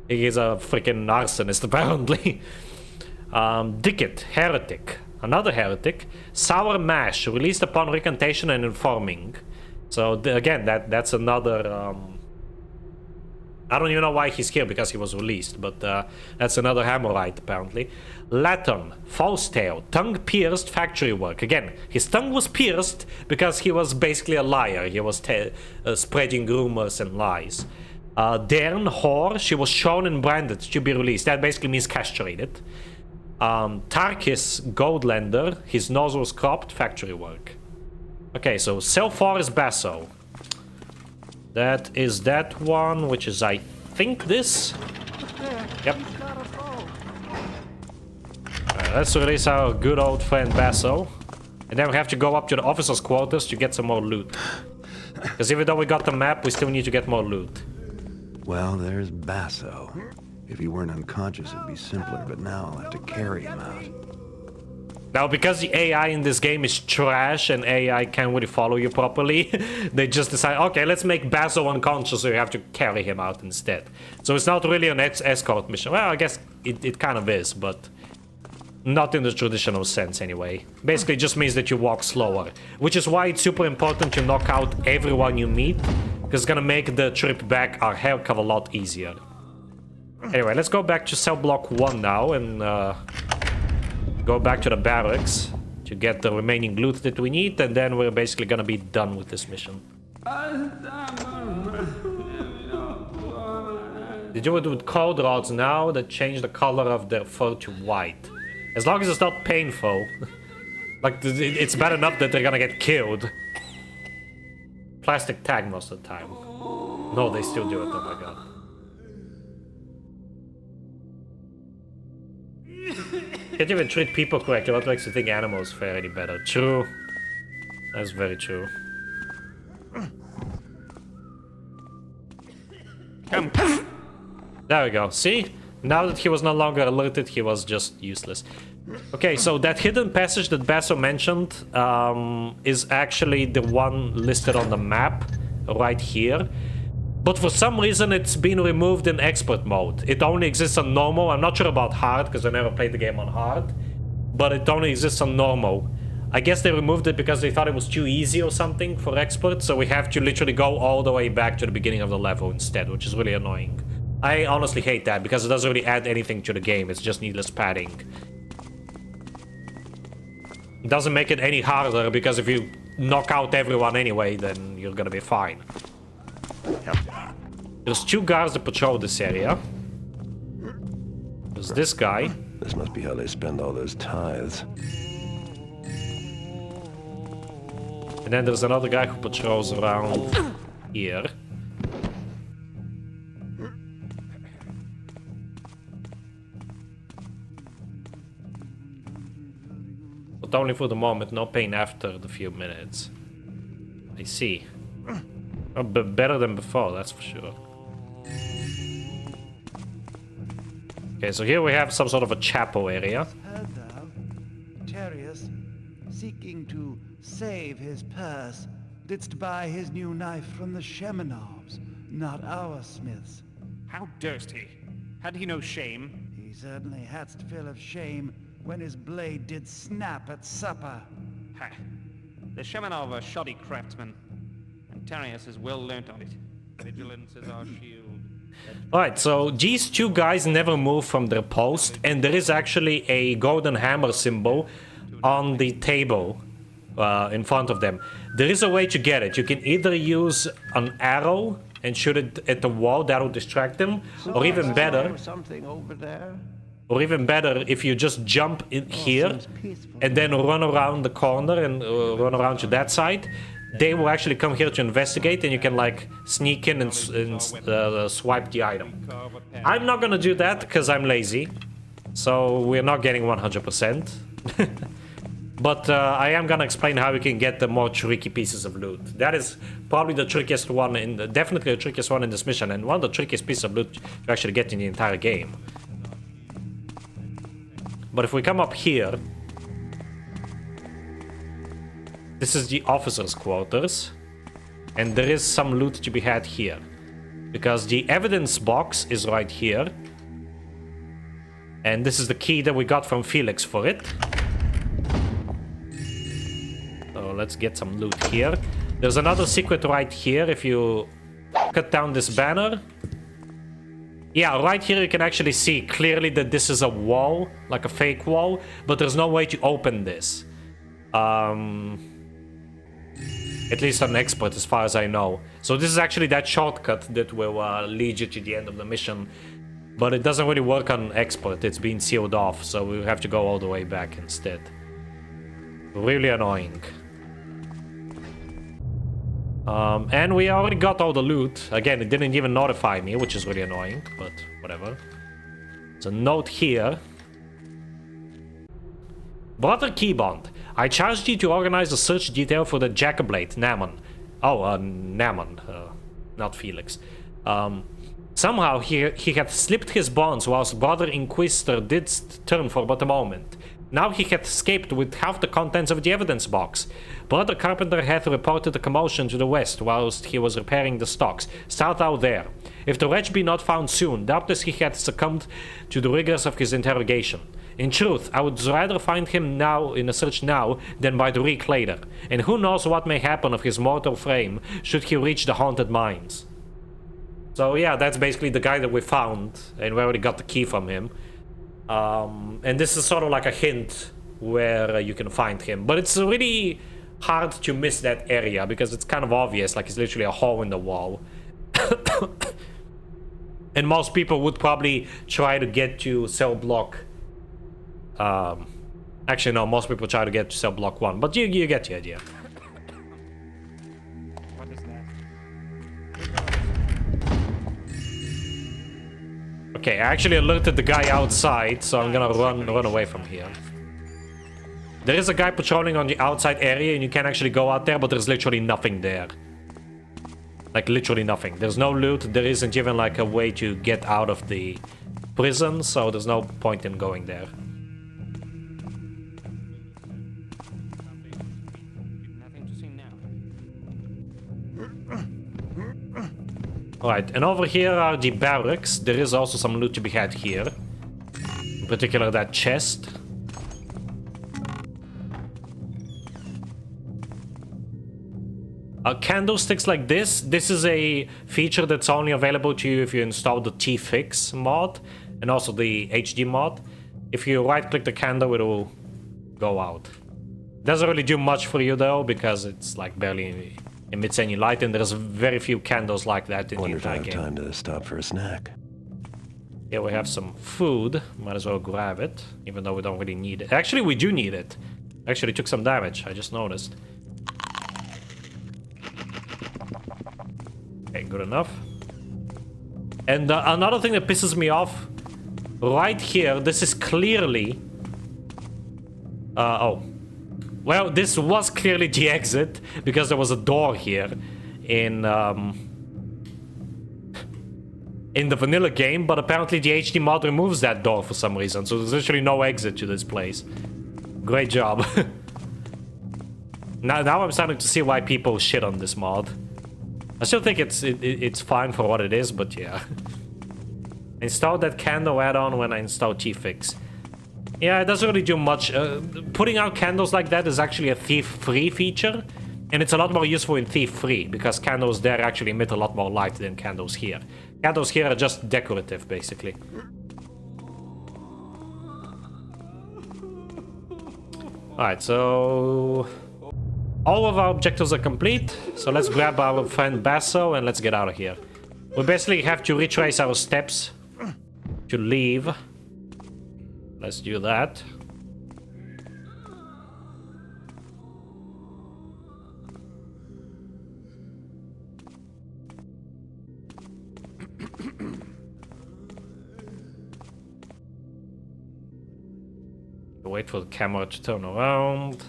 freaking arsonist, apparently. Dicket, Heretic. Another Heretic. Sour Mash, released upon recantation and informing. So, again, that's another... I don't even know why he's here, because he was released, but that's another Hammerite, apparently. Laton, False Tale, Tongue Pierced, Factory Work. Again, his tongue was pierced because he was basically a liar. He was spreading rumors and lies. Dern, Whore, she was shown and branded to be released. That basically means castrated. Tarkis, Goldlander, his nose was cropped, Factory Work. Okay, so Cell 4 is Basso. That is that one, which is, I think, this. Yep. Alright, let's release our good old friend Basso. And then we have to go up to the officer's quarters to get some more loot. Because even though we got the map, we still need to get more loot. Well, there's Basso. If he weren't unconscious, it'd be simpler, but now I'll have to carry him out. Now, because the AI in this game is trash and AI can't really follow you properly, they just decide, okay, let's make Basso unconscious, so you have to carry him out instead. So it's not really an escort mission. Well, I guess it kind of is, but not in the traditional sense anyway. Basically, it just means that you walk slower, which is why it's super important to knock out everyone you meet, because it's gonna make the trip back a heck of a lot easier. Anyway, let's go back to cell block 1 now and go back to the barracks to get the remaining loot that we need, and then we're basically gonna be done with this mission. They do it with cold rods now that change the color of their fur to white. As long as it's not painful. Like, it's bad enough that they're gonna get killed. Plastic tag most of the time. No, they still do it, oh my god. Can't even treat people correctly. What makes you think animals fare any better? True. That's very true. Come. There we go. See? Now that he was no longer alerted, he was just useless. Okay, so that hidden passage that Basso mentioned is actually the one listed on the map right here. But for some reason, it's been removed in expert mode. It only exists on normal. I'm not sure about hard, because I never played the game on hard. But it only exists on normal. I guess they removed it because they thought it was too easy or something for expert. So we have to literally go all the way back to the beginning of the level instead, which is really annoying. I honestly hate that, because it doesn't really add anything to the game. It's just needless padding. It doesn't make it any harder, because if you knock out everyone anyway, then you're gonna be fine. There's 2 guards that patrol this area. There's this guy. This must be how they spend all those tithes. And then there's another guy who patrols around here. But only for the moment, no pain after the few minutes. I see. Oh, but better than before, that's for sure. Okay, so here we have some sort of a chapel area. Heard thou, Terrius, seeking to save his purse, didst buy his new knife from the Shemenovs, not our smiths. How durst he? Had he no shame? He certainly hadst fill of shame when his blade did snap at supper. Ha! The Shemenov are shoddy craftsmen, and Tarius is well learnt on it. Vigilance is our shield. Alright, so these two guys never move from their post, and there is actually a golden hammer symbol on the table in front of them. There is a way to get it. You can either use an arrow and shoot it at the wall, that will distract them, or even better, Something over there. if you just jump in here and then run around the corner and run around to that side. They will actually come here to investigate, and you can like sneak in and swipe the item. I'm not gonna do that because I'm lazy, so we're not getting 100%. But I am gonna explain how we can get the more tricky pieces of loot. That is probably the trickiest one, definitely the trickiest one in this mission, and one of the trickiest pieces of loot to actually get in the entire game. But if we come up here, this is the officers' quarters, and there is some loot to be had here, because the evidence box is right here, and this is the key that we got from Felix for it. So let's get some loot here. There's another secret right here. If you cut down this banner, yeah, right here you can actually see clearly that this is a wall, like a fake wall, but there's no way to open this. At least an expert, as far as I know. So this is actually that shortcut that will lead you to the end of the mission. But it doesn't really work on expert. It's been sealed off, so we have to go all the way back instead. Really annoying. And we already got all the loot. Again, it didn't even notify me, which is really annoying, but whatever. There's a note here. Brother Keybond, I charged you to organize a search detail for the Jacobblade, Naaman. Oh, Naaman, not Felix. Somehow he had slipped his bonds whilst Brother Inquisitor did turn for but a moment. Now he had escaped with half the contents of the evidence box. Brother Carpenter had reported a commotion to the west whilst he was repairing the stocks. Start out there. If the wretch be not found soon, doubtless he had succumbed to the rigors of his interrogation. In truth, I would rather find him now in a search now than by the week later, and who knows what may happen of his mortal frame should he reach the haunted mines. So yeah, that's basically the guy that we found, and we already got the key from him. And this is sort of like a hint where you can find him, but it's really hard to miss that area because it's kind of obvious, like it's literally a hole in the wall. And most people would probably try to get to cell block. Actually, no, most people try to get to cell block 1, but you get the idea. What is that? Okay, I actually alerted the guy outside, so I'm gonna run away from here. There is a guy patrolling on the outside area, and you can actually go out there, but there's literally nothing there. Like, literally nothing. There's no loot, there isn't even like a way to get out of the prison, so there's no point in going there. Nothing to see now. Alright, and over here are the barracks. There is also some loot to be had here. In particular, that chest. Candlesticks like this is a feature that's only available to you if you install the T-Fix mod and also the HD mod. If you right-click the candle, it will go out. Doesn't really do much for you though, because it's like barely emits any light, and there's very few candles like that in the Wonder if I entire have game. time to stop for a snack. Here we have some food. Might as well grab it, even though we don't really need it. Actually, we do need it. Actually, took some damage. I just noticed. Okay, good enough. And another thing that pisses me off, right here, this is clearly... oh. Well, this was clearly the exit, because there was a door here in the vanilla game, but apparently the HD mod removes that door for some reason, so there's literally no exit to this place. Great job. Now I'm starting to see why people shit on this mod. I still think it's fine for what it is, but yeah. Install that candle add-on when I install T-Fix. Yeah, it doesn't really do much. Putting out candles like that is actually a Thief 3 feature, and it's a lot more useful in Thief 3, because candles there actually emit a lot more light than candles here. Candles here are just decorative, basically. Alright, so... all of our objectives are complete, so let's grab our friend Basso and let's get out of here. We basically have to retrace our steps to leave. Let's do that. Wait for the camera to turn around.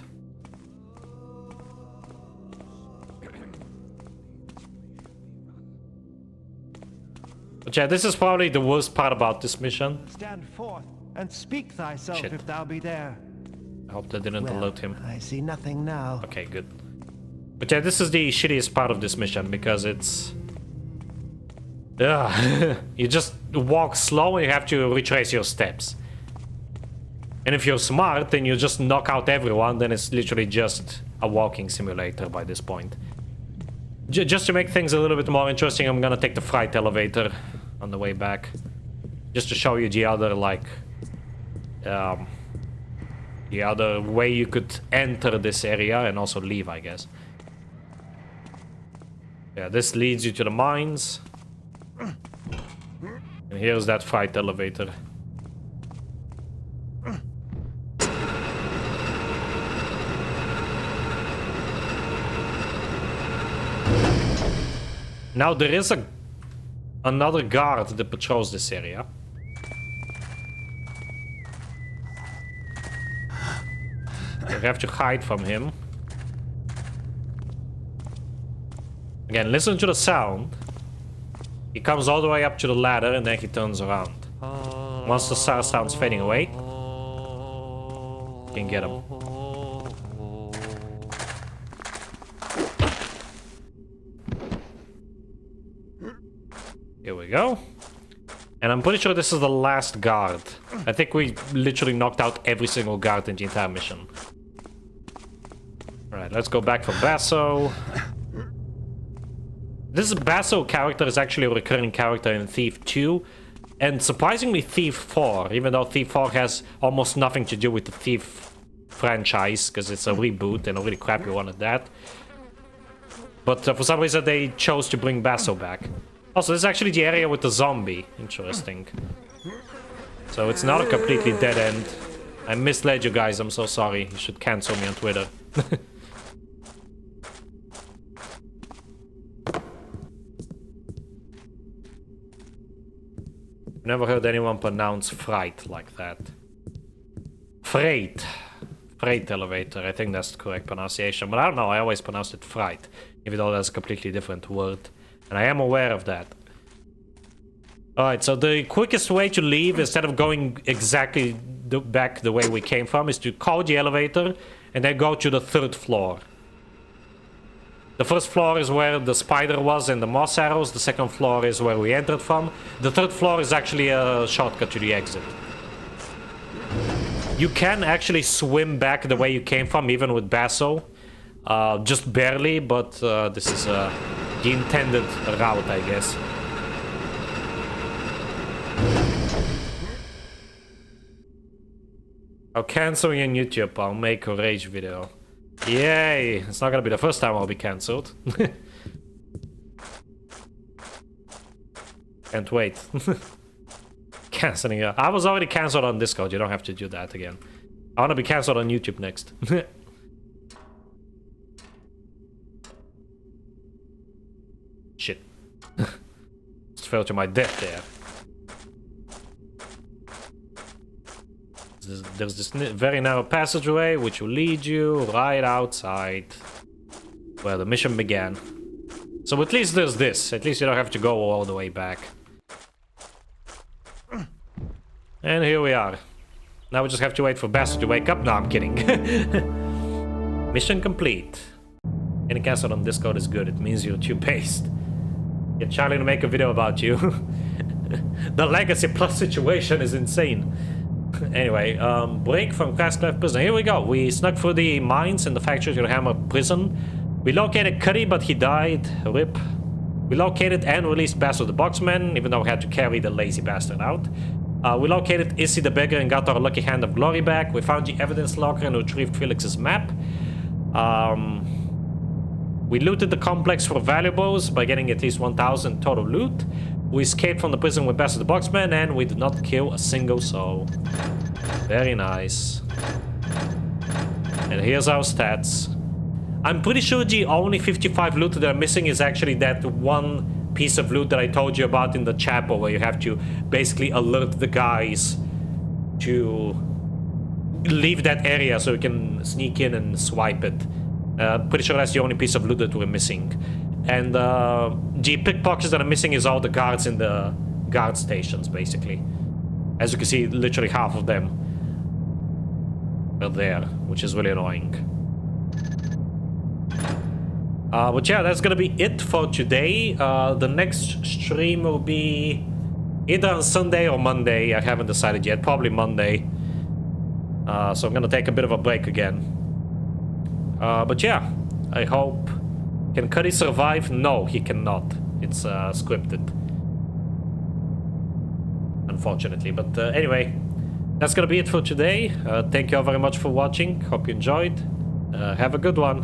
But yeah, this is probably the worst part about this mission. Stand forth and speak thyself. Shit. If thou be there. I hope that didn't alert him. I see nothing now. Okay, good. But yeah, this is the shittiest part of this mission because it's... you just walk slow and you have to retrace your steps. And if you're smart, then you just knock out everyone, then it's literally just a walking simulator by this point. Just to make things a little bit more interesting, I'm gonna take the freight elevator on the way back. Just to show you the other, like... the other way you could enter this area and also leave, I guess. Yeah, this leads you to the mines. And here's that freight elevator. Now there is another guard that patrols this area. We have to hide from him. Again, listen to the sound. He comes all the way up to the ladder and then he turns around. Once the sound's fading away, you can get him. Here we go. And I'm pretty sure this is the last guard. I think we literally knocked out every single guard in the entire mission. Alright, let's go back for Basso. This Basso character is actually a recurring character in Thief 2. And surprisingly Thief 4, even though Thief 4 has almost nothing to do with the Thief franchise, because it's a reboot and a really crappy one at that. But for some reason they chose to bring Basso back. Also, this is actually the area with the zombie. Interesting. So it's not a completely dead end. I misled you guys, I'm so sorry. You should cancel me on Twitter. Never heard anyone pronounce freight like that. Freight. Freight elevator, I think that's the correct pronunciation. But I don't know, I always pronounce it freight. Even though that's a completely different word. And I am aware of that. Alright, so the quickest way to leave, instead of going exactly back the way we came from, is to call the elevator and then go to the 3rd floor. The 1st floor is where the spider was and the moss arrows. The 2nd floor is where we entered from. The 3rd floor is actually a shortcut to the exit. You can actually swim back the way you came from, even with Basso. Just barely, but this is the intended route, I guess. I'll cancel you on YouTube. I'll make a rage video. Yay! It's not gonna be the first time I'll be cancelled. Can't wait. Canceling you. I was already cancelled on Discord. You don't have to do that again. I wanna be cancelled on YouTube next. Shit. Just fell to my death there. There's this very narrow passageway which will lead you right outside where the mission began. So at least there's this. At least you don't have to go all the way back. And here we are. Now we just have to wait for Basso to wake up. No, I'm kidding. Mission complete. Any cancel on Discord is good. It means you're too paced. Get Charlie to make a video about you. The Legacy Plus situation is insane. Anyway, break from Cragscleft prison. Here we go. We snuck through the mines in the Factory to Hammer prison. We located Cuddy, but he died. RIP. We located and released Bastard the Boxman, even though we had to carry the lazy bastard out. We located Issy the Beggar and got our lucky hand of glory back. We found the evidence locker and retrieved Felix's map. We looted the complex for valuables by getting at least 1,000 total loot. We escaped from the prison with Bastard the Boxman, and we did not kill a single soul. Very nice. And here's our stats. I'm pretty sure the only 55 loot that I'm missing is actually that one piece of loot that I told you about in the chapel, where you have to basically alert the guys to leave that area so you can sneak in and swipe it. Pretty sure that's the only piece of loot that we're missing. And the pickpockets that are missing is all the guards in the guard stations, basically. As you can see, literally half of them are there, which is really annoying. But yeah, that's gonna be it for today. The next stream will be either on Sunday or Monday. I haven't decided yet. Probably Monday. So I'm gonna take a bit of a break again. But yeah, I hope... Can Cuddy survive? No, he cannot. It's scripted. Unfortunately. But anyway, that's gonna be it for today. Thank you all very much for watching. Hope you enjoyed. Have a good one.